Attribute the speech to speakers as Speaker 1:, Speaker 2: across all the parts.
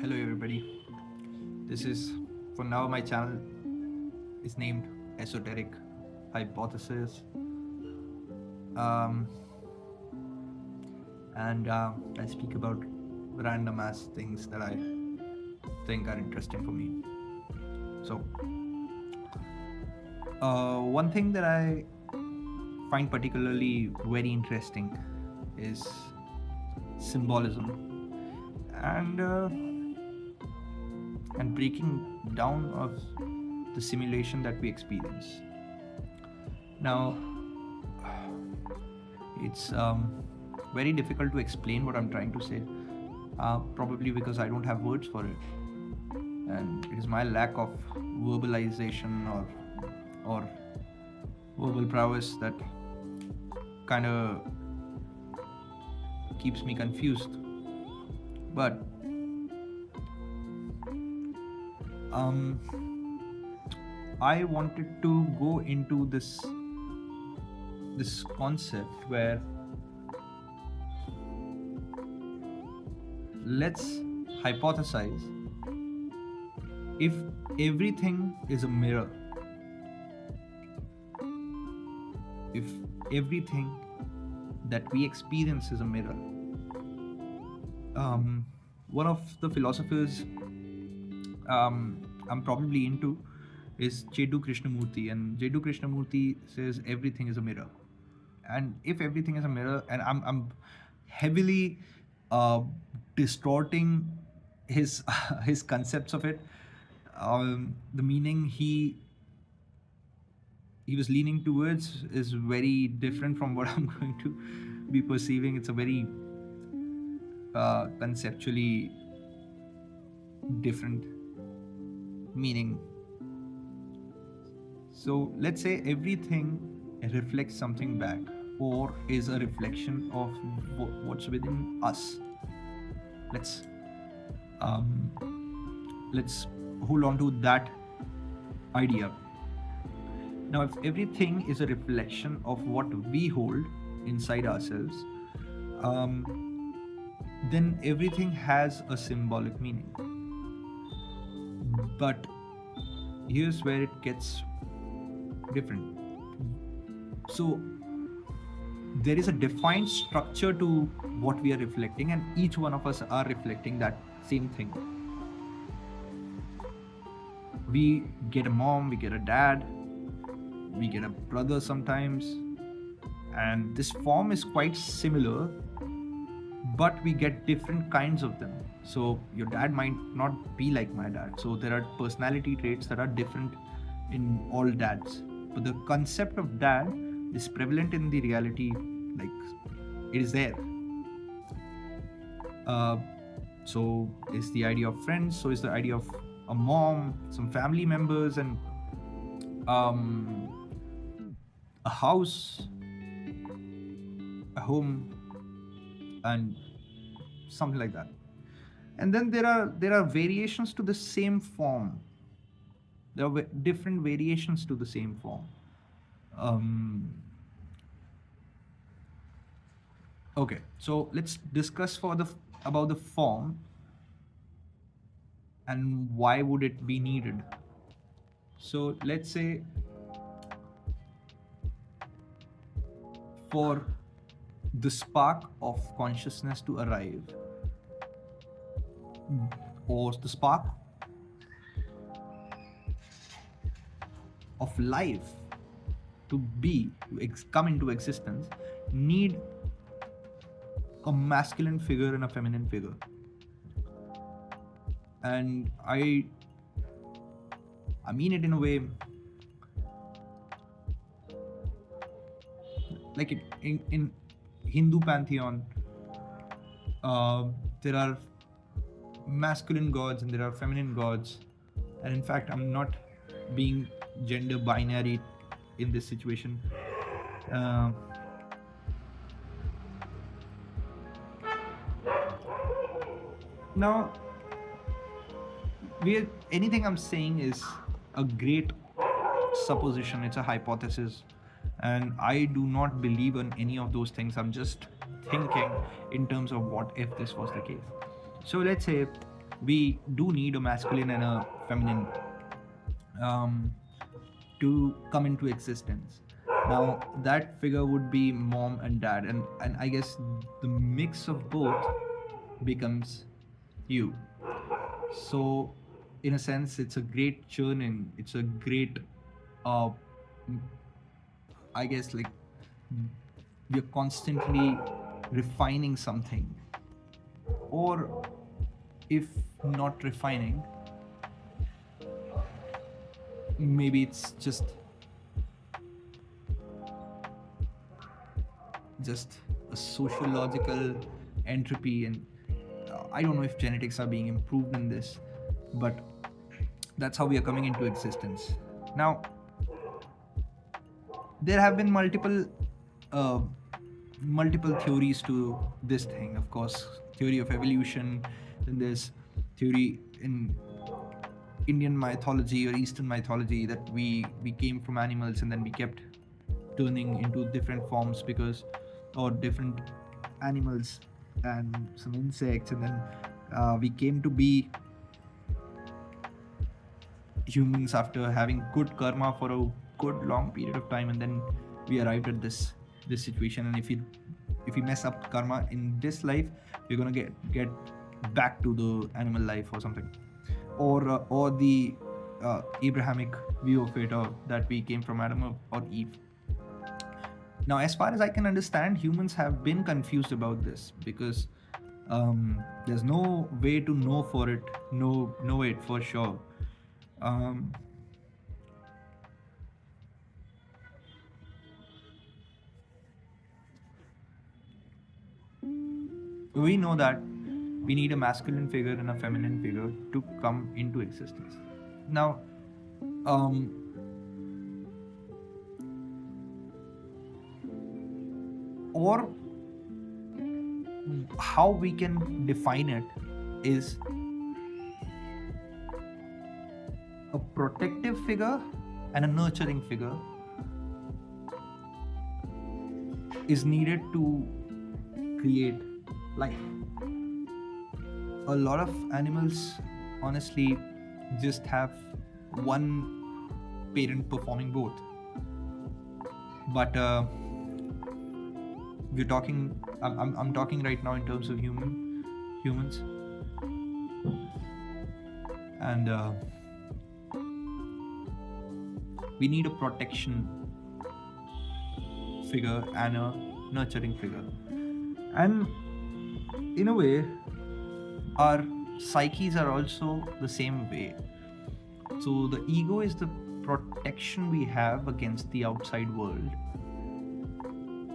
Speaker 1: Hello everybody. This is for now my channel is named Esoteric Hypothesis. Um, and I speak about random ass things that I think are interesting for me. So, one thing that I find particularly very interesting is symbolism and and breaking down of the simulation that we experience. Now, it's very difficult to explain what I'm trying to say, probably because I don't have words for it, and it is my lack of verbalization or verbal prowess that kind of keeps me confused. But um, I wanted to go into this concept where let's hypothesize if everything is a mirror, if everything that we experience is a mirror. One of the philosophers I'm probably into is Chedu Krishnamurti, and Chedu Krishnamurti says everything is a mirror. And if everything is a mirror, and I'm heavily uh, distorting his his concepts of it, the meaning he was leaning towards is very different from what I'm going to be perceiving. It's a very conceptually different meaning. So let's say everything reflects something back or is a reflection of what's within us. Let's let's hold on to that idea. Now, if everything is a reflection of what we hold inside ourselves, then everything has a symbolic meaning. But here's where it gets different. So there is a defined structure to what we are reflecting, and each one of us are reflecting that same thing. We get a mom, we get a dad, we get a brother sometimes, and this form is quite similar, but we get different kinds of them. So your dad might not be like my dad, so there are personality traits that are different in all dads, but the concept of dad is prevalent in the reality, like it is there. So is the idea of friends, so is the idea of a mom, some family members, and a house, a home, and something like that. And then there are variations to the same form. There are different variations to the same form. Okay, so let's discuss about the form and why would it be needed. So let's say for the spark of consciousness to arrive, or the spark of life to come into existence, need a masculine figure and a feminine figure. And I mean it in a way like in Hindu pantheon, there are masculine gods and there are feminine gods. And in fact, I'm not being gender binary in this situation. Now, anything I'm saying is a great supposition, it's a hypothesis, and I do not believe in any of those things. I'm just thinking in terms of what if this was the case. So let's say we do need a masculine and a feminine um, to come into existence. Now that figure would be mom and dad, and I guess the mix of both becomes you. So in a sense, it's a great churning. It's a great, uh, I guess, like we're constantly refining something, or if not refining, maybe it's just a sociological entropy. And I don't know if genetics are being improved in this, but that's how we are coming into existence. Now there have been uh, multiple theories to this thing. Of course, theory of evolution, then there's theory in Indian mythology or Eastern mythology that we came from animals and then we kept turning into different forms because, or different animals and some insects, and then we came to be humans after having good karma for a good long period of time, and then we arrived at this situation. And if you mess up karma in this life, you're gonna get back to the animal life or something, or the Abrahamic view of it, or that we came from Adam or Eve. Now, as far as I can understand, humans have been confused about this because there's no way to know it for sure. Um, we know that we need a masculine figure and a feminine figure to come into existence. Now, um, or how we can define it is a protective figure and a nurturing figure is needed to create life. A lot of animals honestly just have one parent performing both, but we're talking I'm talking right now in terms of humans, and we need a protection figure and a nurturing figure. And in a way, our psyches are also the same way. So the ego is the protection we have against the outside world,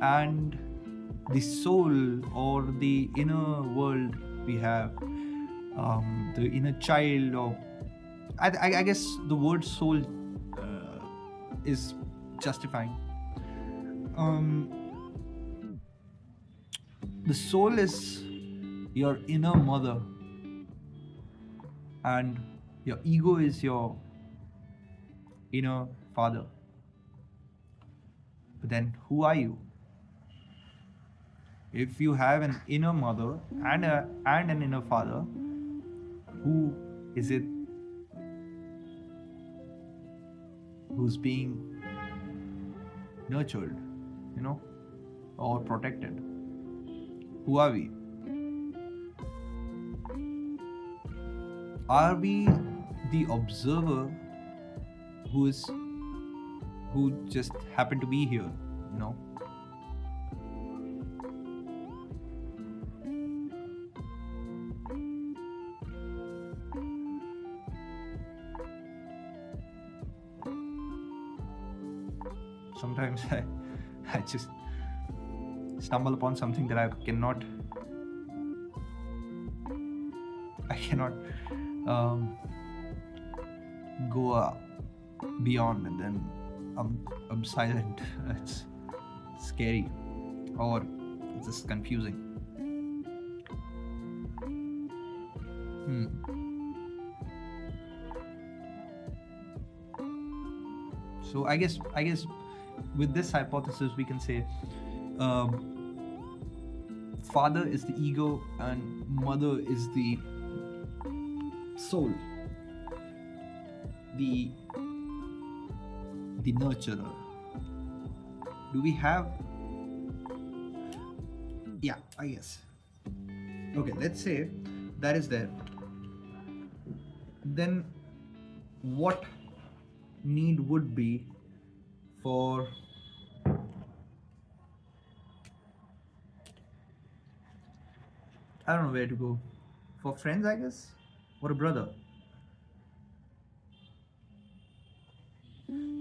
Speaker 1: and the soul or the inner world we have, the inner child, or I guess the word soul is justifying. The soul is your inner mother, and your ego is your inner father. But then, who are you? If you have an inner mother and an inner father, who is it who's being nurtured, or protected? Who are we? Are we the observer who just happened to be here, Sometimes I just stumble upon something that I cannot go beyond, and then I'm silent. It's scary, or it's just confusing. So I guess with this hypothesis we can say father is the ego and mother is the soul, the nurturer. Do we have? Yeah, I guess. Okay, let's say that is there. Then what need would be for I don't know where to go. For friends, I guess, or a brother.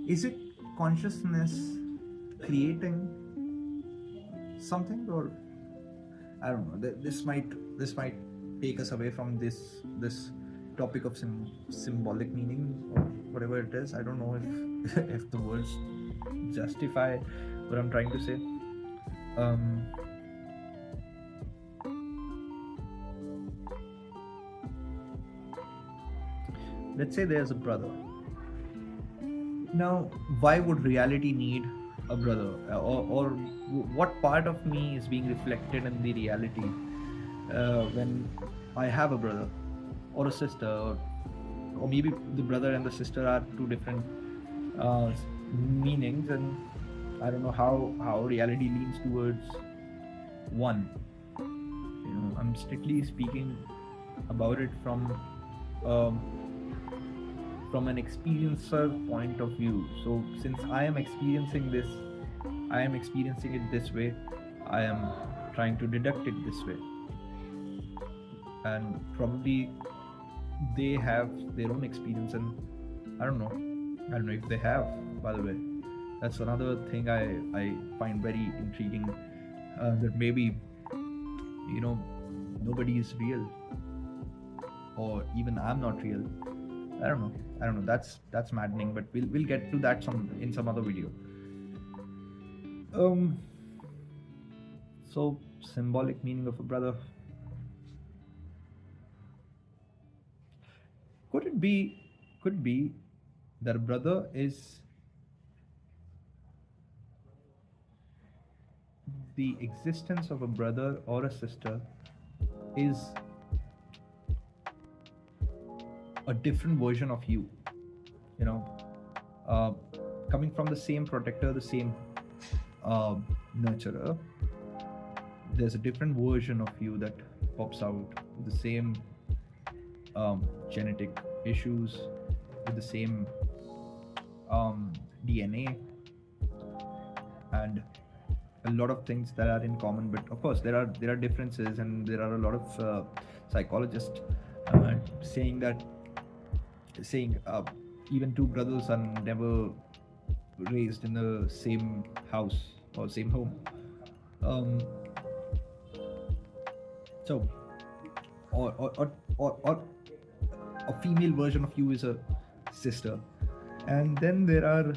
Speaker 1: Is it consciousness creating something, or I don't know. This might take us away from this topic of symbolic meaning or whatever it is. I don't know if if the words justify what I'm trying to say. Um, let's say there's a brother. Now, why would reality need a brother? Or what part of me is being reflected in the reality when I have a brother or a sister, or maybe the brother and the sister are two different meanings, and I don't know how reality leans towards one. I'm strictly speaking about it um, from an experiencer point of view. So since I am experiencing this, I am experiencing it this way, I am trying to deduct it this way, and probably they have their own experience, and I don't know if they have, by the way. That's another thing I find very intriguing, that maybe nobody is real, or even I'm not real. I don't know. That's maddening, but we'll get to that in some other video. So symbolic meaning of a brother. Could it be that a brother is the existence of a brother or a sister is a different version of you, uh, coming from the same protector, the same nurturer. There's a different version of you that pops out, the same genetic issues, with the same DNA, and a lot of things that are in common. But of course, there are differences, and there are a lot of psychologists saying even two brothers are never raised in the same house or same home. So, or a female version of you is a sister, and then there are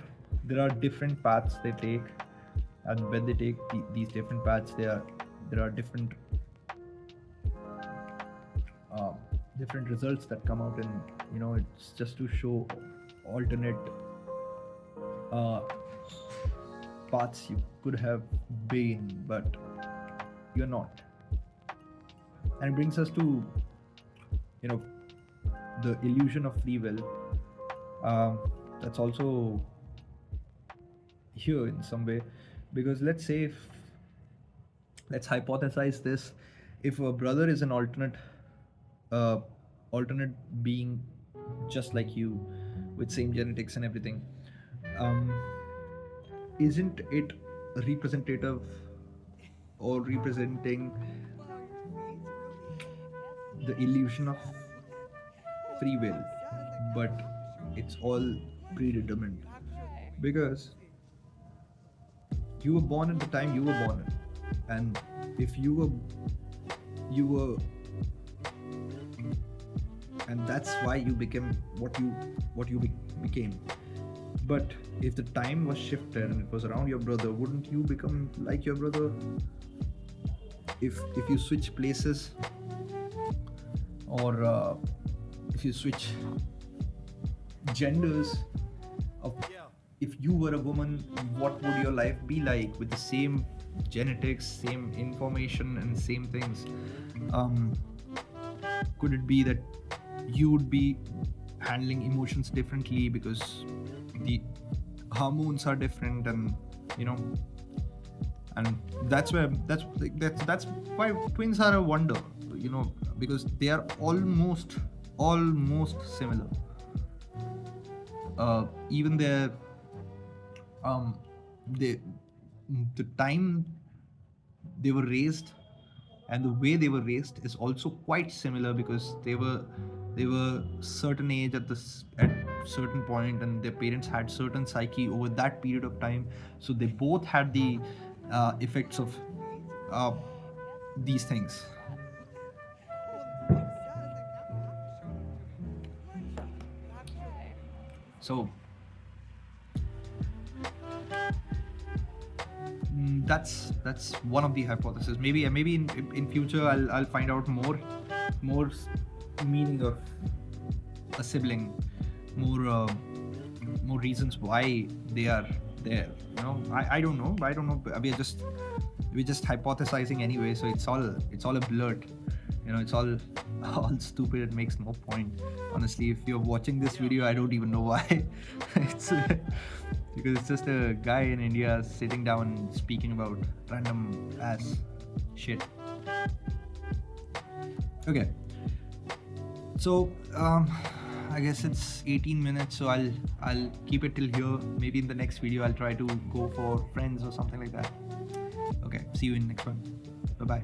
Speaker 1: different paths they take, and when they take these different paths, there are different different results that come out, and it's just to show alternate paths you could have been, but you're not. And it brings us to the illusion of free will. That's also here in some way, because let's hypothesize this: if a brother is an alternate being, just like you, with same genetics and everything, isn't it representative or representing the illusion of free will? But it's all predetermined, because you were born at the time you were born, and if you were and that's why you became what you became. But if the time was shifted and it was around your brother, wouldn't you become like your brother? If you switch places, or if you switch genders, if you were a woman, what would your life be like with the same genetics, same information, and same things? Could it be that you would be handling emotions differently because the hormones are different, and you know, and that's why twins are a wonder, you know, because they are almost similar. Even their um they the time they were raised and the way they were raised is also quite similar, because they were certain age at certain point, and their parents had certain psyche over that period of time, so they both had the effects of uh, these things. So that's one of the hypotheses. Maybe in future I'll find out more meaning of a sibling, more reasons why they are there. You know, I don't know. We're just hypothesizing anyway, so it's all a blurt. You know, it's all all stupid. It makes no point. Honestly, if you're watching this video, I don't even know why. It's because it's just a guy in India sitting down speaking about random ass shit. Okay, so I guess it's 18 minutes, so I'll keep it till here. Maybe in the next video I'll try to go for friends or something like that. Okay, see you in next one. Bye bye.